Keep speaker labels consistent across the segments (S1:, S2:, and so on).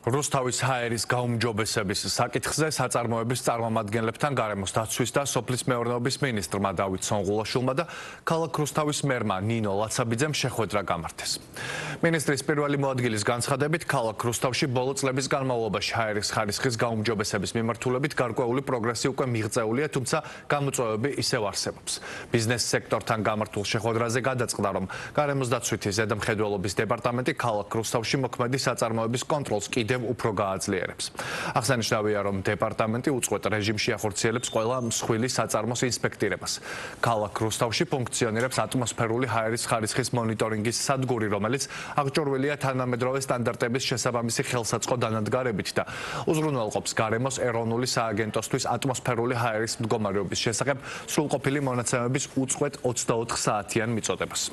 S1: რუსთავის ჰაერის გაუმჯობესების საკითხზე საწარმოების წარმომადგენლებთან გარემოს დაცვის და სოფლის მეურნეობის მინისტრმა დავით სონღულაშვილმა და ქალაქ რუსთავის მერმა ნინო ლაცაბიძემ შეხვედრა გამართეს. მინისტრის პირველი მოადგილის განცხადებით, ქალაქ რუსთავში ბოლო წლების განმავლობაში ჰაერის ხარისხის გაუმჯობესების მიმართულებით გარკვეული პროგრესი უკვე მიღწეულია, თუმცა გამოწვევები ისევ არსებობს. ბიზნეს სექტორთან გამართულ შეხვედრაზე გადაწყდა, რომ გარემოს დაცვითი ზედამხედველობის დეპარტამენტი ქალაქ რუსთავში მოქმედი საწარმოების კონტროლს უფრო გააძლიერებს. აღსანიშნავია, რომ დეპარტამენტი უწყვეტ რეჟიმში ახორციელებს ყველა მსხვილი საწარმოს ინსპექტირებას. ქალაქ რუსთავში ფუნქციონირებს ატმოსფერული ჰაერის ხარისხის მონიტორინგის სადგური, რომელიც აღჭურვილია თანამედროვე სტანდარტების შესაბამისი ხელსაწყო დანადგარებით და უზრუნველყოფს გარემოს ეროვნული სააგენტოსთვის ატმოსფერული ჰაერის მდგომარეობის შესახებ სრულყოფილი მონაცემების უწყვეტ 24 საათიან მიწოდებას.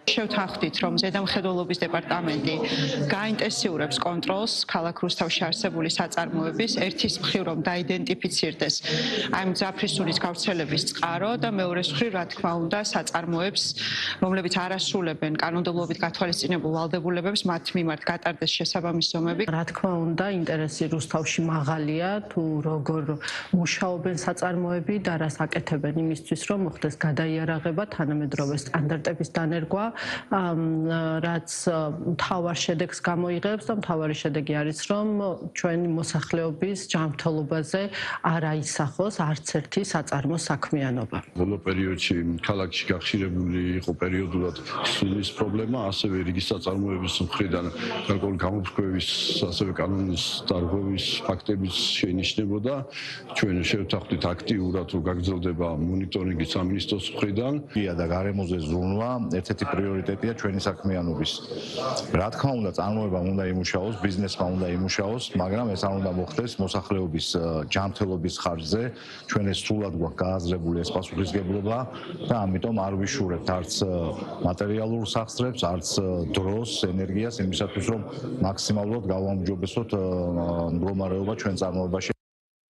S2: შევთანხმდით, რომ ზედამხედველობის დეპარტამენტი გაინტენსიურებს კონტროლს ქალაქ რუსთავში არსებული საწარმოების, ერთის მხრივ რომ დაიდენტიფიცირდეს აი მძაფრისურის გავრცელების წყარო და მეორეს მხრივ, რა თქმა უნდა, საწარმოებს, რომლებიც არ ასრულებენ კანონმდებლობით გათვალისწინებულ ვალდებულებებს, მათ მიმართ გატარდეს შესაბამისი ზომები.
S3: რა თქმა უნდა, ინტერესი რუსთავში მაღალია, თუ როგორ მუშაობენ საწარმოები და რას აკეთებენ იმისთვის, რომ მოხდეს გადაიარაღება თანამედროვე სტანდარტების დანერგვა. რაც მთავარ შედეგს გამოიღებს და მთავარი შედეგი არის, რომ ჩვენი მოსახლეობის ჯანმრთელობაზე არ აისახოს არც ერთი საწარმო საქმიანობა.
S4: ბოლო პერიოდში ქალაქში გახშირებული იყო პერიოდულად სულის პრობლემა, ასევე რიგი საწარმოების მხრიდან გარკვეული გამოფრქვევის, ასევე კანონის დარღვევის ფაქტებიც შეინიშნებოდა. ჩვენ შევთანხმდით აქტიურად, რომ გაგრძელდება მონიტორინგი სამინისტროს მხრიდან.
S5: და გარემოზე ზრუნვა ერთ-ერთი პრიორიტეტია ჩვენი საქმიანობის. რა თქმა უნდა, წარმოებამ უნდა იმუშაოს, ბიზნესმა უნდა იმუშაოს, მაგრამ ეს არ უნდა მოხდეს მოსახლეობის ჯანმრთელობის ხარჯზე. ჩვენ ეს სრულად გვაქვს გააზრებული ეს პასუხისმგებლობა და ამიტომ არ ვიშურებთ არც მატერიალურ სახსრებს, არც დროს, ენერგიას იმისათვის, რომ მაქსიმალურად გავაუმჯობესოთ მდგომარეობა ჩვენ წარმოებაში.